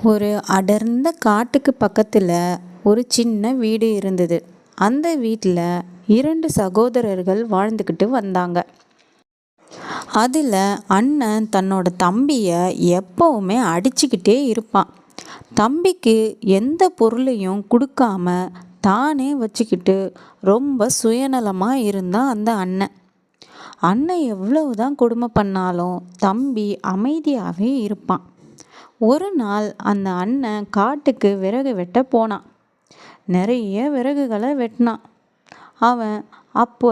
ஒரு அடர்ந்த காட்டுக்கு பக்கத்தில் ஒரு சின்ன வீடு இருந்தது. அந்த வீட்டில் 2 சகோதரர்கள் வாழ்ந்துக்கிட்டு வந்தாங்க. அதில் அண்ணன் தன்னோட தம்பியை எப்பவுமே அடிச்சுக்கிட்டே இருப்பான். தம்பிக்கு எந்த பொருளையும் கொடுக்காம தானே வச்சுக்கிட்டு ரொம்ப சுயநலமாக இருந்தான் அந்த அண்ணன். அண்ணன் எவ்வளவுதான் கொடுமை பண்ணாலும் தம்பி அமைதியாகவே இருப்பான். ஒரு நாள் அந்த அண்ணன் காட்டுக்கு விறகு வெட்ட போனான். நிறைய விறகுகளை வெட்டினான். அவன் அப்போ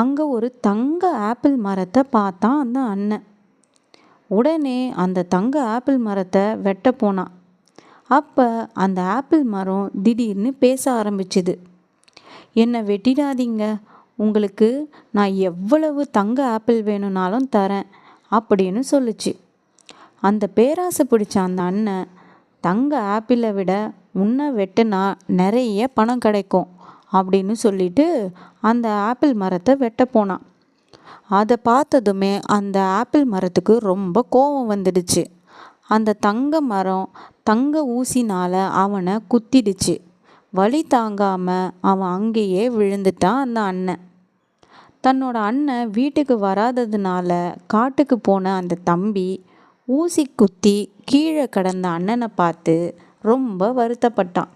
அங்கே ஒரு தங்க ஆப்பிள் மரத்தை பார்த்தான் அந்த அண்ணன். உடனே அந்த தங்க ஆப்பிள் மரத்தை வெட்ட போனான். அப்போ அந்த ஆப்பிள் மரம் திடீர்னு பேச ஆரம்பிச்சுது. என்னை வெட்டிடாதீங்க, உங்களுக்கு நான் எவ்வளவு தங்க ஆப்பிள் வேணும்னாலும் தரேன் அப்படின்னு சொல்லுச்சு. அந்த பேராசை பிடிச்ச அந்த அண்ணன், தங்க ஆப்பிளை விட உன்னை வெட்டினா நிறைய பணம் கிடைக்கும் அப்படின்னு சொல்லிட்டு அந்த ஆப்பிள் மரத்தை வெட்ட போனான். அதை பார்த்ததுமே அந்த ஆப்பிள் மரத்துக்கு ரொம்ப கோபம் வந்துடுச்சு. அந்த தங்க மரம் தங்க ஊசினால் அவனை குத்திடுச்சு. வலி தாங்காமல் அவன் அங்கேயே விழுந்துட்டான் அந்த அண்ணன். தன்னோட அண்ணன் வீட்டுக்கு வராததுனால காட்டுக்கு போன அந்த தம்பி ஊசி குத்தி கீழே கிடந்த அண்ணனை பார்த்து ரொம்ப வருத்தப்பட்டான்.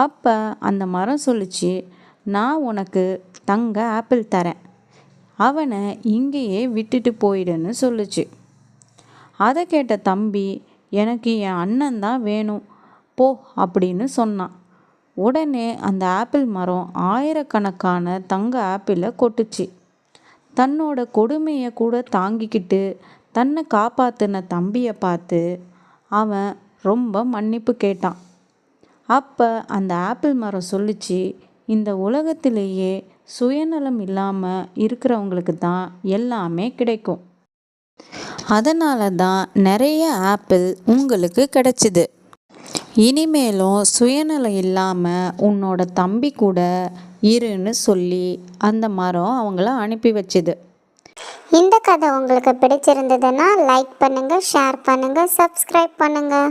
அப்போ அந்த மரம் சொல்லிச்சு, நான் உனக்கு தங்க ஆப்பிள் தரேன், அவனை இங்கேயே விட்டுட்டு போயிடுன்னு சொல்லுச்சு. அதை கேட்ட தம்பி, எனக்கு என் அண்ணன் தான் வேணும் போ அப்படின்னு சொன்னான். உடனே அந்த ஆப்பிள் மரம் ஆயிரக்கணக்கான தங்க ஆப்பிளை கொட்டுச்சு. தன்னோட கொடுமையை கூட தாங்கிக்கிட்டு தன்னை காப்பாற்றின தம்பியை பார்த்து அவன் ரொம்ப மன்னிப்பு கேட்டான். அப்போ அந்த ஆப்பிள் மரம் சொல்லிச்சு, இந்த உலகத்திலேயே சுயநலம் இல்லாமல் இருக்கிறவங்களுக்கு தான் எல்லாமே கிடைக்கும். அதனால தான் நிறைய ஆப்பிள் உங்களுக்கு கிடைச்சிது. இனிமேலும் சுயநலம் இல்லாமல் உன்னோட தம்பி கூட இருன்னு சொல்லி அந்த மரம் அவங்கள அனுப்பி வச்சுது. இந்த கதை உங்களுக்கு பிடிச்சிருந்ததுன்னா லைக் பண்ணுங்கள், ஷேர் பண்ணுங்கள், சப்ஸ்கிரைப் பண்ணுங்கள்.